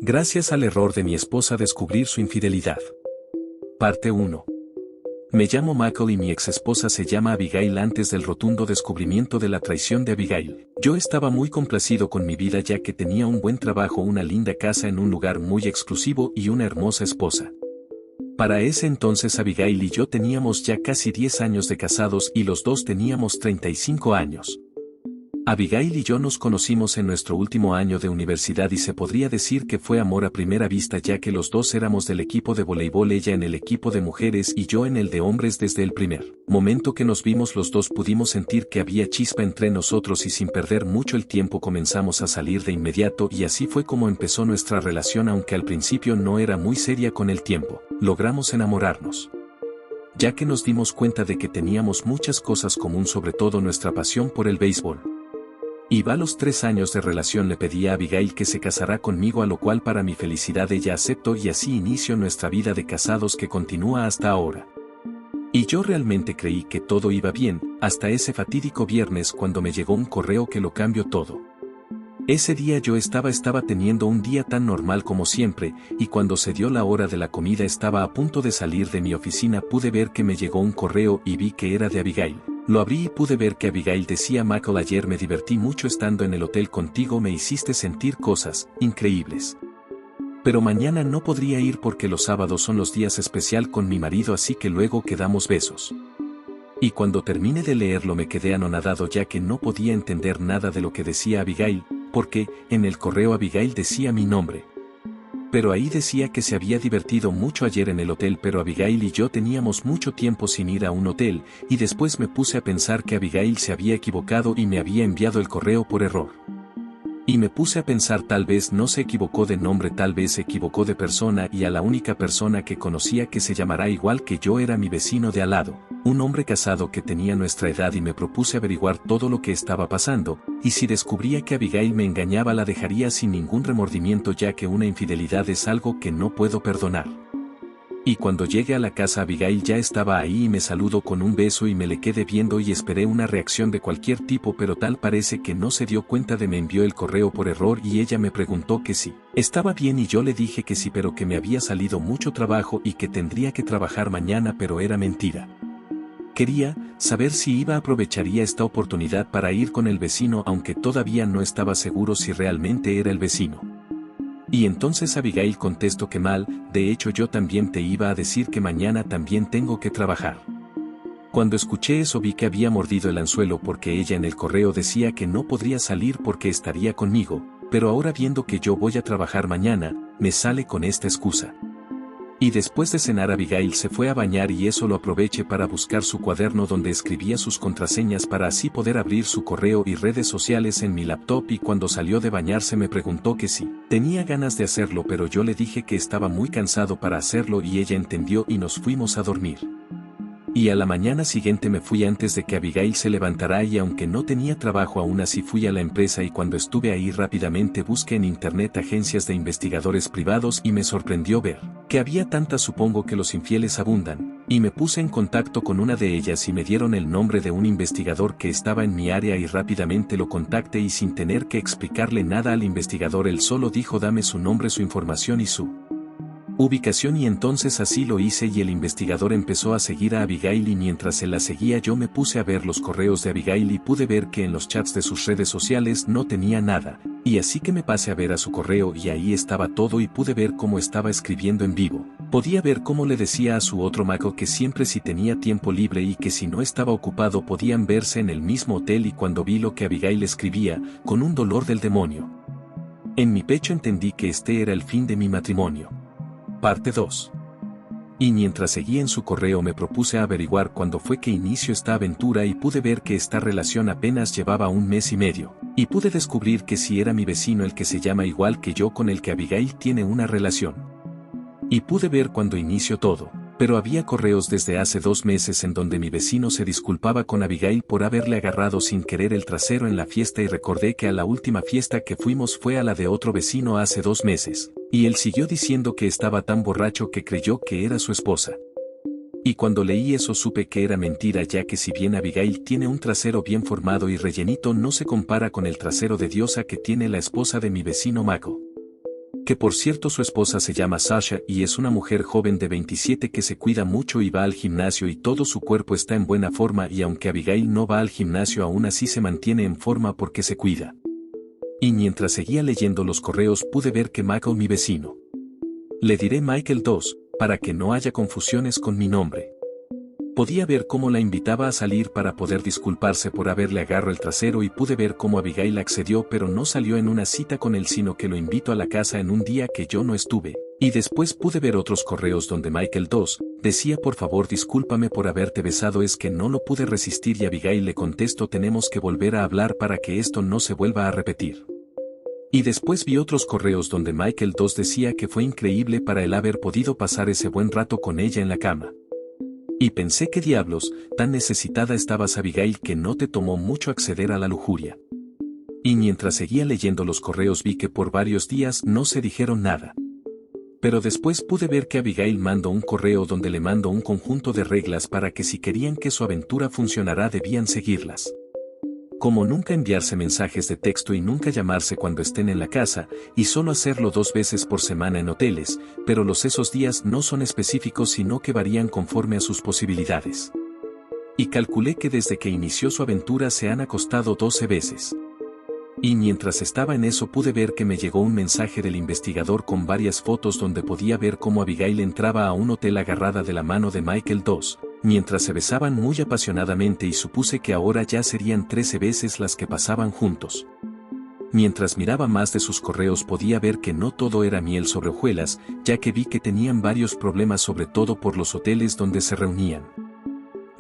Gracias al error de mi esposa descubrir su infidelidad. Parte 1. Me llamo Michael y mi exesposa se llama Abigail. Antes del rotundo descubrimiento de la traición de Abigail, yo estaba muy complacido con mi vida ya que tenía un buen trabajo, una linda casa en un lugar muy exclusivo y una hermosa esposa. Para ese entonces Abigail y yo teníamos ya casi 10 años de casados y los dos teníamos 35 años. Abigail y yo nos conocimos en nuestro último año de universidad y se podría decir que fue amor a primera vista ya que los dos éramos del equipo de voleibol, ella en el equipo de mujeres y yo en el de hombres. Desde el primer momento que nos vimos los dos pudimos sentir que había chispa entre nosotros y sin perder mucho el tiempo comenzamos a salir de inmediato y así fue como empezó nuestra relación. Aunque al principio no era muy seria, con el tiempo logramos enamorarnos, ya que nos dimos cuenta de que teníamos muchas cosas común, sobre todo nuestra pasión por el béisbol. Y a los 3 años de relación le pedí a Abigail que se casara conmigo, a lo cual para mi felicidad ella aceptó y así inició nuestra vida de casados que continúa hasta ahora. Y yo realmente creí que todo iba bien, hasta ese fatídico viernes cuando me llegó un correo que lo cambió todo. Ese día yo estaba teniendo un día tan normal como siempre, y cuando se dio la hora de la comida estaba a punto de salir de mi oficina, pude ver que me llegó un correo y vi que era de Abigail. Lo abrí y pude ver que Abigail decía: Michael, ayer me divertí mucho estando en el hotel contigo, me hiciste sentir cosas increíbles. Pero mañana no podría ir porque los sábados son los días especial con mi marido, así que luego quedamos besos. Y cuando terminé de leerlo me quedé anonadado ya que no podía entender nada de lo que decía Abigail, porque en el correo Abigail decía mi nombre. Pero ahí decía que se había divertido mucho ayer en el hotel, pero Abigail y yo teníamos mucho tiempo sin ir a un hotel, y después me puse a pensar que Abigail se había equivocado y me había enviado el correo por error. Y me puse a pensar, tal vez no se equivocó de nombre, tal vez se equivocó de persona, y a la única persona que conocía que se llamará igual que yo era mi vecino de al lado, un hombre casado que tenía nuestra edad, y me propuse averiguar todo lo que estaba pasando, y si descubría que Abigail me engañaba la dejaría sin ningún remordimiento ya que una infidelidad es algo que no puedo perdonar. Y cuando llegué a la casa Abigail ya estaba ahí y me saludó con un beso y me le quedé viendo y esperé una reacción de cualquier tipo, pero tal parece que no se dio cuenta de me envió el correo por error y ella me preguntó que si estaba bien y yo le dije que sí, pero que me había salido mucho trabajo y que tendría que trabajar mañana, pero era mentira. Quería saber si aprovecharía esta oportunidad para ir con el vecino, aunque todavía no estaba seguro si realmente era el vecino. Y entonces Abigail contestó que mal, de hecho yo también te iba a decir que mañana también tengo que trabajar. Cuando escuché eso vi que había mordido el anzuelo porque ella en el correo decía que no podría salir porque estaría conmigo, pero ahora viendo que yo voy a trabajar mañana, me sale con esta excusa. Y después de cenar Abigail se fue a bañar y eso lo aproveché para buscar su cuaderno donde escribía sus contraseñas para así poder abrir su correo y redes sociales en mi laptop, y cuando salió de bañarse me preguntó que si tenía ganas de hacerlo, pero yo le dije que estaba muy cansado para hacerlo y ella entendió y nos fuimos a dormir. Y a la mañana siguiente me fui antes de que Abigail se levantara y aunque no tenía trabajo aún así fui a la empresa y cuando estuve ahí rápidamente busqué en internet agencias de investigadores privados y me sorprendió ver que había tantas, supongo que los infieles abundan, y me puse en contacto con una de ellas y me dieron el nombre de un investigador que estaba en mi área y rápidamente lo contacté y sin tener que explicarle nada al investigador él solo dijo dame su nombre, su información y su ubicación, y entonces así lo hice y el investigador empezó a seguir a Abigail y mientras él la seguía yo me puse a ver los correos de Abigail y pude ver que en los chats de sus redes sociales no tenía nada, y así que me pasé a ver a su correo y ahí estaba todo y pude ver cómo estaba escribiendo en vivo. Podía ver cómo le decía a su otro Michael que siempre si tenía tiempo libre y que si no estaba ocupado podían verse en el mismo hotel, y cuando vi lo que Abigail escribía, con un dolor del demonio en mi pecho entendí que este era el fin de mi matrimonio. Parte 2. Y mientras seguía en su correo me propuse averiguar cuándo fue que inició esta aventura y pude ver que esta relación apenas llevaba 1 mes y medio, y pude descubrir que si era mi vecino el que se llama igual que yo con el que Abigail tiene una relación. Y pude ver cuándo inició todo, pero había correos desde hace 2 meses en donde mi vecino se disculpaba con Abigail por haberle agarrado sin querer el trasero en la fiesta y recordé que a la última fiesta que fuimos fue a la de otro vecino hace 2 meses. Y él siguió diciendo que estaba tan borracho que creyó que era su esposa. Y cuando leí eso supe que era mentira ya que si bien Abigail tiene un trasero bien formado y rellenito no se compara con el trasero de diosa que tiene la esposa de mi vecino Michael. Que por cierto su esposa se llama Sasha y es una mujer joven de 27 que se cuida mucho y va al gimnasio y todo su cuerpo está en buena forma y aunque Abigail no va al gimnasio aún así se mantiene en forma porque se cuida. Y mientras seguía leyendo los correos pude ver que Michael mi vecino. Le diré Michael 2, para que no haya confusiones con mi nombre. Podía ver cómo la invitaba a salir para poder disculparse por haberle agarrado el trasero y pude ver cómo Abigail accedió pero no salió en una cita con él sino que lo invitó a la casa en un día que yo no estuve. Y después pude ver otros correos donde Michael 2 decía por favor discúlpame por haberte besado es que no lo pude resistir y Abigail le contestó tenemos que volver a hablar para que esto no se vuelva a repetir. Y después vi otros correos donde Michael 2 decía que fue increíble para él haber podido pasar ese buen rato con ella en la cama. Y pensé que diablos, tan necesitada estabas Abigail que no te tomó mucho acceder a la lujuria. Y mientras seguía leyendo los correos vi que por varios días no se dijeron nada. Pero después pude ver que Abigail mandó un correo donde le mandó un conjunto de reglas para que si querían que su aventura funcionara debían seguirlas. Como nunca enviarse mensajes de texto y nunca llamarse cuando estén en la casa, y solo hacerlo 2 veces por semana en hoteles, pero esos días no son específicos sino que varían conforme a sus posibilidades. Y calculé que desde que inició su aventura se han acostado 12 veces. Y mientras estaba en eso pude ver que me llegó un mensaje del investigador con varias fotos donde podía ver cómo Abigail entraba a un hotel agarrada de la mano de Michael 2. Mientras se besaban muy apasionadamente y supuse que ahora ya serían 13 veces las que pasaban juntos. Mientras miraba más de sus correos podía ver que no todo era miel sobre hojuelas, ya que vi que tenían varios problemas sobre todo por los hoteles donde se reunían.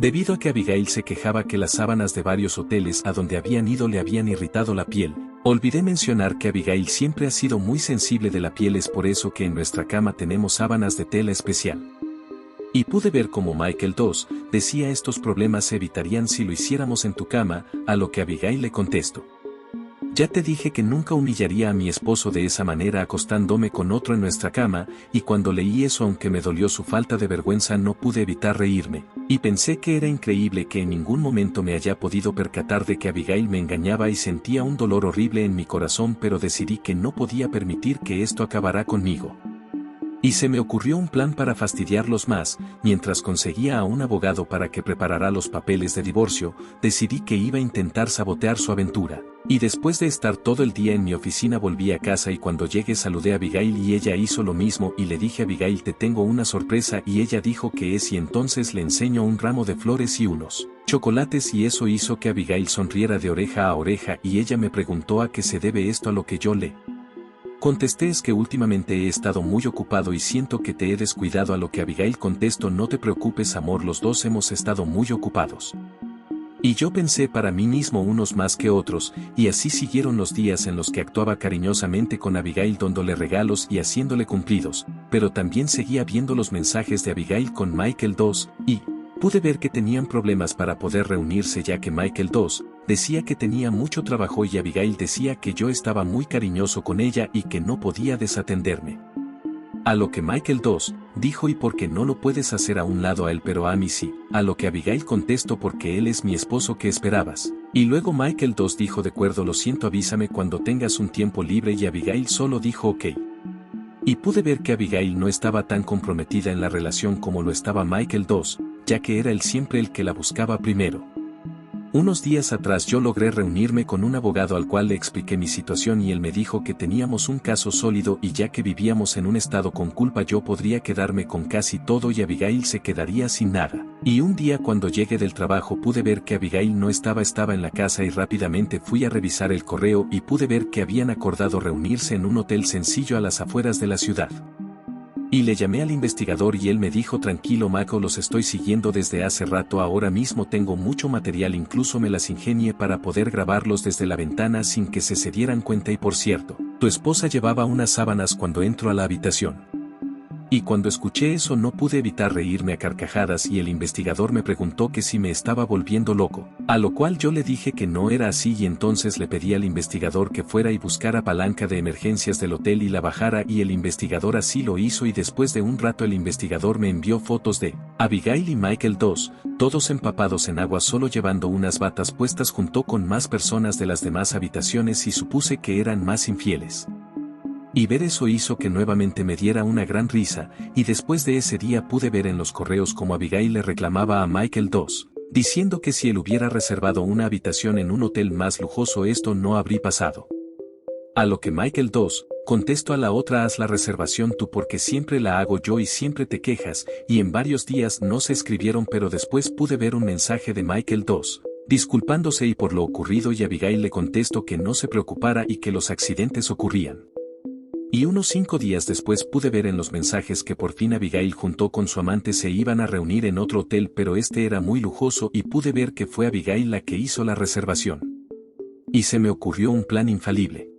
Debido a que Abigail se quejaba que las sábanas de varios hoteles a donde habían ido le habían irritado la piel. Olvidé mencionar que Abigail siempre ha sido muy sensible de la piel es por eso que en nuestra cama tenemos sábanas de tela especial. Y pude ver cómo Michael 2 decía estos problemas se evitarían si lo hiciéramos en tu cama, a lo que Abigail le contestó. Ya te dije que nunca humillaría a mi esposo de esa manera acostándome con otro en nuestra cama, y cuando leí eso aunque me dolió su falta de vergüenza no pude evitar reírme, y pensé que era increíble que en ningún momento me haya podido percatar de que Abigail me engañaba y sentía un dolor horrible en mi corazón pero decidí que no podía permitir que esto acabara conmigo. Y se me ocurrió un plan para fastidiarlos más, mientras conseguía a un abogado para que preparara los papeles de divorcio, decidí que iba a intentar sabotear su aventura. Y después de estar todo el día en mi oficina volví a casa y cuando llegué saludé a Abigail y ella hizo lo mismo y le dije a Abigail te tengo una sorpresa y ella dijo que es y entonces le enseño un ramo de flores y unos chocolates y eso hizo que Abigail sonriera de oreja a oreja y ella me preguntó a qué se debe esto a lo que yo le contesté es que últimamente he estado muy ocupado y siento que te he descuidado a lo que Abigail contestó no te preocupes amor los dos hemos estado muy ocupados. Y yo pensé para mí mismo unos más que otros, y así siguieron los días en los que actuaba cariñosamente con Abigail dándole regalos y haciéndole cumplidos, pero también seguía viendo los mensajes de Abigail con Michael 2, y pude ver que tenían problemas para poder reunirse ya que Michael 2 decía que tenía mucho trabajo y Abigail decía que yo estaba muy cariñoso con ella y que no podía desatenderme. A lo que Michael 2 dijo y porque no lo puedes hacer a un lado a él pero a mí sí, a lo que Abigail contestó porque él es mi esposo que esperabas. Y luego Michael 2 dijo de acuerdo lo siento avísame cuando tengas un tiempo libre y Abigail solo dijo ok. Y pude ver que Abigail no estaba tan comprometida en la relación como lo estaba Michael 2, ya que era él siempre el que la buscaba primero. Unos días atrás yo logré reunirme con un abogado al cual le expliqué mi situación y él me dijo que teníamos un caso sólido y ya que vivíamos en un estado con culpa yo podría quedarme con casi todo y Abigail se quedaría sin nada. Y un día cuando llegué del trabajo pude ver que Abigail no estaba en la casa y rápidamente fui a revisar el correo y pude ver que habían acordado reunirse en un hotel sencillo a las afueras de la ciudad. Y le llamé al investigador y él me dijo tranquilo Mako los estoy siguiendo desde hace rato ahora mismo tengo mucho material incluso me las ingenié para poder grabarlos desde la ventana sin que se dieran cuenta y por cierto, tu esposa llevaba unas sábanas cuando entró a la habitación. Y cuando escuché eso no pude evitar reírme a carcajadas y el investigador me preguntó que si me estaba volviendo loco, a lo cual yo le dije que no era así y entonces le pedí al investigador que fuera y buscara palanca de emergencias del hotel y la bajara y el investigador así lo hizo y después de un rato el investigador me envió fotos de Abigail y Michael 2, todos empapados en agua solo llevando unas batas puestas junto con más personas de las demás habitaciones y supuse que eran más infieles. Y ver eso hizo que nuevamente me diera una gran risa, y después de ese día pude ver en los correos como Abigail le reclamaba a Michael 2, diciendo que si él hubiera reservado una habitación en un hotel más lujoso esto no habría pasado. A lo que Michael 2, contesto a la otra: haz la reservación tú porque siempre la hago yo y siempre te quejas, y en varios días no se escribieron pero después pude ver un mensaje de Michael 2, disculpándose y por lo ocurrido y Abigail le contestó que no se preocupara y que los accidentes ocurrían. Y unos 5 días después pude ver en los mensajes que por fin Abigail junto con su amante se iban a reunir en otro hotel pero este era muy lujoso y pude ver que fue Abigail la que hizo la reservación. Y se me ocurrió un plan infalible.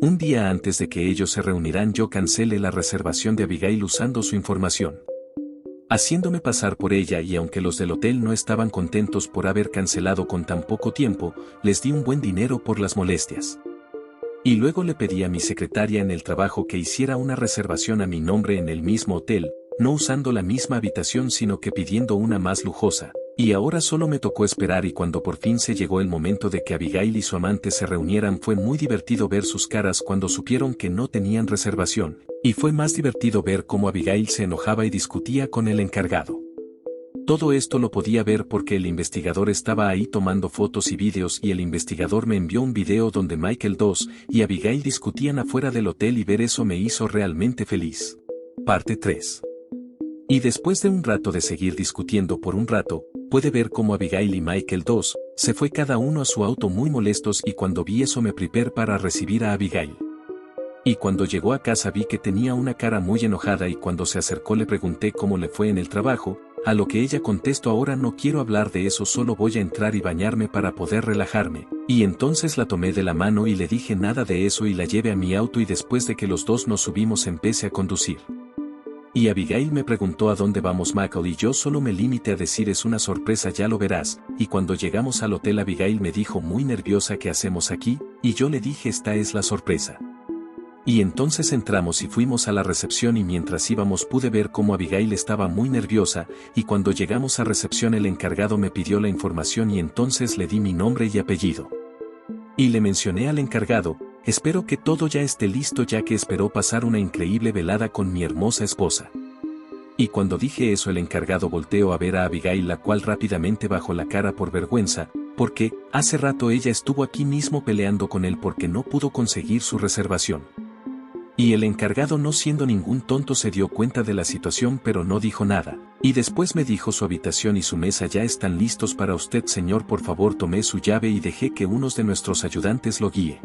Un día antes de que ellos se reunirán yo cancelé la reservación de Abigail usando su información. Haciéndome pasar por ella y aunque los del hotel no estaban contentos por haber cancelado con tan poco tiempo, les di un buen dinero por las molestias. Y luego le pedí a mi secretaria en el trabajo que hiciera una reservación a mi nombre en el mismo hotel, no usando la misma habitación sino que pidiendo una más lujosa. Y ahora solo me tocó esperar y cuando por fin se llegó el momento de que Abigail y su amante se reunieran fue muy divertido ver sus caras cuando supieron que no tenían reservación, y fue más divertido ver cómo Abigail se enojaba y discutía con el encargado. Todo esto lo podía ver porque el investigador estaba ahí tomando fotos y vídeos y el investigador me envió un video donde Michael 2 y Abigail discutían afuera del hotel y ver eso me hizo realmente feliz. Parte 3. Y después de un rato de seguir discutiendo por un rato, puede ver cómo Abigail y Michael 2 se fue cada uno a su auto muy molestos y cuando vi eso me preparé para recibir a Abigail. Y cuando llegó a casa vi que tenía una cara muy enojada y cuando se acercó le pregunté cómo le fue en el trabajo, a lo que ella contestó: ahora no quiero hablar de eso, solo voy a entrar y bañarme para poder relajarme. Y entonces la tomé de la mano y le dije nada de eso y la llevé a mi auto y después de que los dos nos subimos empecé a conducir. Y Abigail me preguntó a dónde vamos Michael y yo solo me limité a decir es una sorpresa ya lo verás, y cuando llegamos al hotel Abigail me dijo muy nerviosa ¿qué hacemos aquí? Y yo le dije esta es la sorpresa. Y entonces entramos y fuimos a la recepción y mientras íbamos pude ver cómo Abigail estaba muy nerviosa, y cuando llegamos a recepción el encargado me pidió la información y entonces le di mi nombre y apellido. Y le mencioné al encargado: espero que todo ya esté listo ya que espero pasar una increíble velada con mi hermosa esposa. Y cuando dije eso el encargado volteó a ver a Abigail la cual rápidamente bajó la cara por vergüenza, porque hace rato ella estuvo aquí mismo peleando con él porque no pudo conseguir su reservación. Y el encargado no siendo ningún tonto se dio cuenta de la situación pero no dijo nada, y después me dijo su habitación y su mesa ya están listos para usted señor por favor tomé su llave y dejé que unos de nuestros ayudantes lo guíe.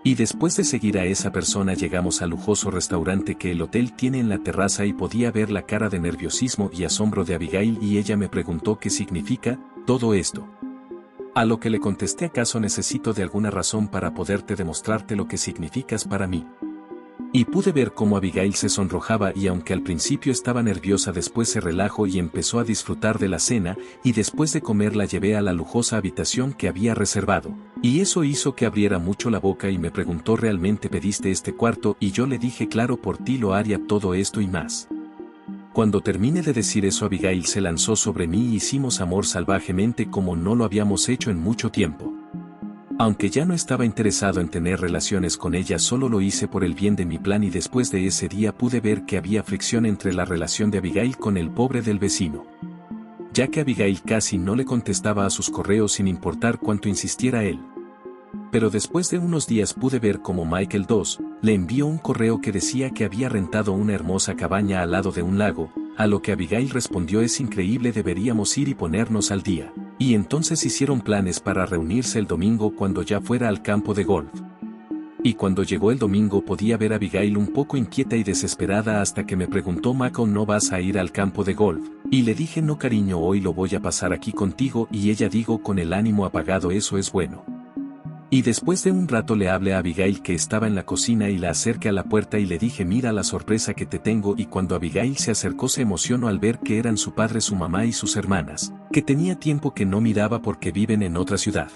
Y después de seguir a esa persona llegamos al lujoso restaurante que el hotel tiene en la terraza y podía ver la cara de nerviosismo y asombro de Abigail y ella me preguntó qué significa todo esto. A lo que le contesté: ¿acaso necesito de alguna razón para poderte demostrarte lo que significas para mí? Y pude ver cómo Abigail se sonrojaba y aunque al principio estaba nerviosa después se relajó y empezó a disfrutar de la cena y después de comer la llevé a la lujosa habitación que había reservado. Y eso hizo que abriera mucho la boca y me preguntó: ¿realmente pediste este cuarto? Y yo le dije: claro por ti lo haría todo esto y más. Cuando terminé de decir eso Abigail se lanzó sobre mí y hicimos amor salvajemente como no lo habíamos hecho en mucho tiempo. Aunque ya no estaba interesado en tener relaciones con ella solo lo hice por el bien de mi plan y después de ese día pude ver que había fricción entre la relación de Abigail con el pobre del vecino. Ya que Abigail casi no le contestaba a sus correos sin importar cuánto insistiera él. Pero después de unos días pude ver cómo Michael 2 le envió un correo que decía que había rentado una hermosa cabaña al lado de un lago, a lo que Abigail respondió: es increíble, deberíamos ir y ponernos al día. Y entonces hicieron planes para reunirse el domingo cuando ya fuera al campo de golf. Y cuando llegó el domingo podía ver a Abigail un poco inquieta y desesperada hasta que me preguntó: Michael, ¿no vas a ir al campo de golf? Y le dije: no cariño, hoy lo voy a pasar aquí contigo y ella dijo con el ánimo apagado: eso es bueno. Y después de un rato le hablé a Abigail que estaba en la cocina y la acerqué a la puerta y le dije: mira la sorpresa que te tengo. Y cuando Abigail se acercó se emocionó al ver que eran su padre, su mamá y sus hermanas, que tenía tiempo que no miraba porque viven en otra ciudad.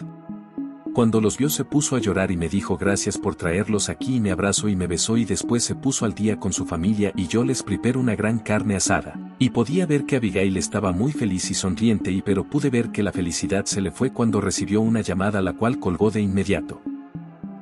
Cuando los vio se puso a llorar y me dijo: gracias por traerlos aquí, y me abrazó y me besó y después se puso al día con su familia y yo les preparé una gran carne asada. Y podía ver que Abigail estaba muy feliz y sonriente pero pude ver que la felicidad se le fue cuando recibió una llamada la cual colgó de inmediato.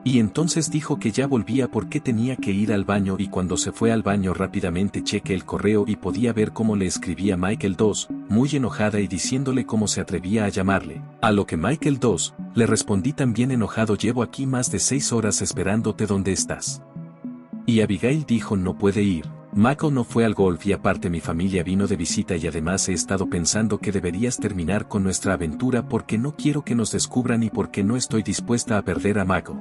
Y entonces dijo que ya volvía porque tenía que ir al baño y cuando se fue al baño rápidamente chequé el correo y podía ver cómo le escribía Michael 2, muy enojada y diciéndole cómo se atrevía a llamarle. A lo que Michael 2, le respondí también enojado: llevo aquí más de 6 horas esperándote, ¿dónde estás? Y Abigail dijo: no puede ir. Michael no fue al golf y aparte mi familia vino de visita y además he estado pensando que deberías terminar con nuestra aventura porque no quiero que nos descubran y porque no estoy dispuesta a perder a Michael.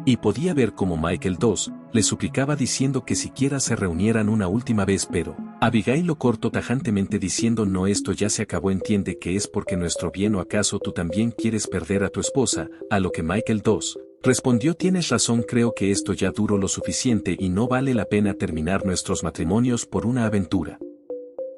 Y podía ver cómo Michael 2 le suplicaba diciendo que siquiera se reunieran una última vez, pero Abigail lo cortó tajantemente diciendo: no, esto ya se acabó, entiende que es porque nuestro bien, o acaso tú también quieres perder a tu esposa. A lo que Michael 2 respondió: tienes razón, creo que esto ya duró lo suficiente y no vale la pena terminar nuestros matrimonios por una aventura.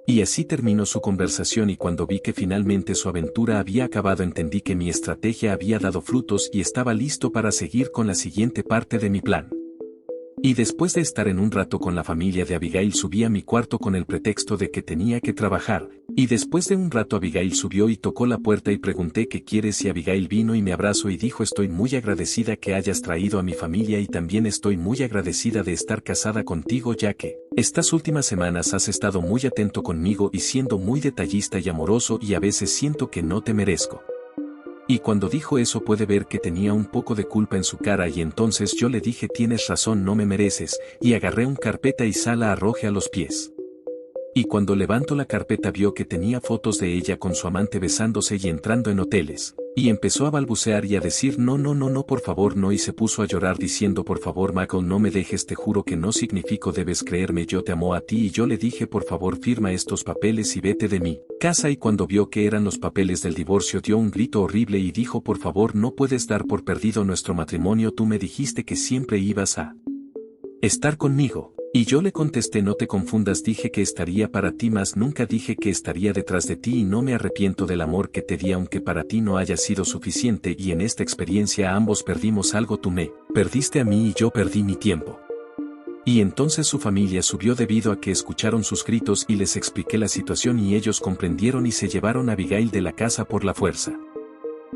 Y así terminó su conversación y cuando vi que finalmente su aventura había acabado entendí que mi estrategia había dado frutos y estaba listo para seguir con la siguiente parte de mi plan. Y después de estar en un rato con la familia de Abigail subí a mi cuarto con el pretexto de que tenía que trabajar, y después de un rato Abigail subió y tocó la puerta y pregunté: ¿qué quieres? Y Abigail vino y me abrazó y dijo: estoy muy agradecida que hayas traído a mi familia y también estoy muy agradecida de estar casada contigo, ya que estas últimas semanas has estado muy atento conmigo y siendo muy detallista y amoroso y a veces siento que no te merezco. Y cuando dijo eso pude ver que tenía un poco de culpa en su cara y entonces yo le dije: tienes razón, no me mereces, y agarré un carpeta y la arrojé a los pies. Y cuando levantó la carpeta vio que tenía fotos de ella con su amante besándose y entrando en hoteles, y empezó a balbucear y a decir: no, no, no, no, por favor no, y se puso a llorar diciendo: por favor Michael, no me dejes, te juro que no significo, debes creerme, yo te amo a ti. Y yo le dije: por favor firma estos papeles y vete de mi casa. Y cuando vio que eran los papeles del divorcio dio un grito horrible y dijo: por favor, no puedes dar por perdido nuestro matrimonio, tú me dijiste que siempre ibas a estar conmigo. Y yo le contesté: no te confundas, dije que estaría para ti, mas nunca dije que estaría detrás de ti, y no me arrepiento del amor que te di aunque para ti no haya sido suficiente, y en esta experiencia ambos perdimos algo, tú me perdiste a mí y yo perdí mi tiempo. Y entonces su familia subió debido a que escucharon sus gritos y les expliqué la situación y ellos comprendieron y se llevaron a Abigail de la casa por la fuerza.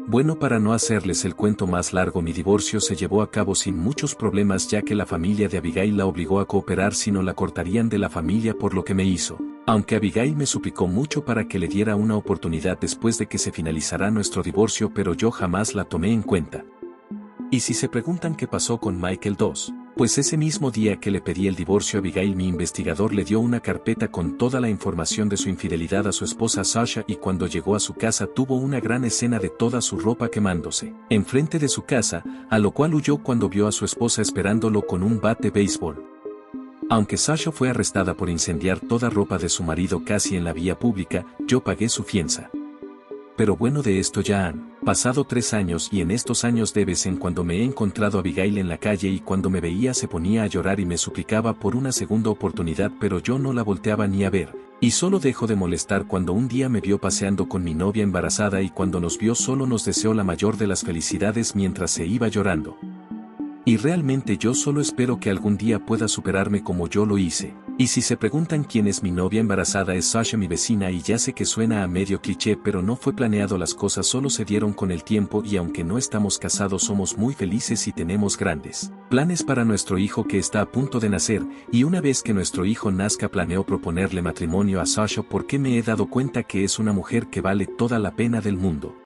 Bueno, para no hacerles el cuento más largo, mi divorcio se llevó a cabo sin muchos problemas ya que la familia de Abigail la obligó a cooperar, si no la cortarían de la familia por lo que me hizo. Aunque Abigail me suplicó mucho para que le diera una oportunidad después de que se finalizara nuestro divorcio, pero yo jamás la tomé en cuenta. Y si se preguntan qué pasó con Michael 2, pues ese mismo día que le pedí el divorcio a Abigail, mi investigador le dio una carpeta con toda la información de su infidelidad a su esposa Sasha, y cuando llegó a su casa tuvo una gran escena de toda su ropa quemándose enfrente de su casa, a lo cual huyó cuando vio a su esposa esperándolo con un bat de béisbol. Aunque Sasha fue arrestada por incendiar toda ropa de su marido casi en la vía pública, yo pagué su fianza. Pero bueno, de esto ya han pasado 3 años y en estos años de vez en cuando me he encontrado a Abigail en la calle y cuando me veía se ponía a llorar y me suplicaba por una segunda oportunidad, pero yo no la volteaba ni a ver, y solo dejó de molestar cuando un día me vio paseando con mi novia embarazada y cuando nos vio solo nos deseó la mayor de las felicidades mientras se iba llorando. Y realmente yo solo espero que algún día pueda superarme como yo lo hice. Y si se preguntan quién es mi novia embarazada, es Sasha, mi vecina, y ya sé que suena a medio cliché, pero no fue planeado, las cosas solo se dieron con el tiempo y aunque no estamos casados somos muy felices y tenemos grandes planes para nuestro hijo que está a punto de nacer, y una vez que nuestro hijo nazca planeo proponerle matrimonio a Sasha porque me he dado cuenta que es una mujer que vale toda la pena del mundo.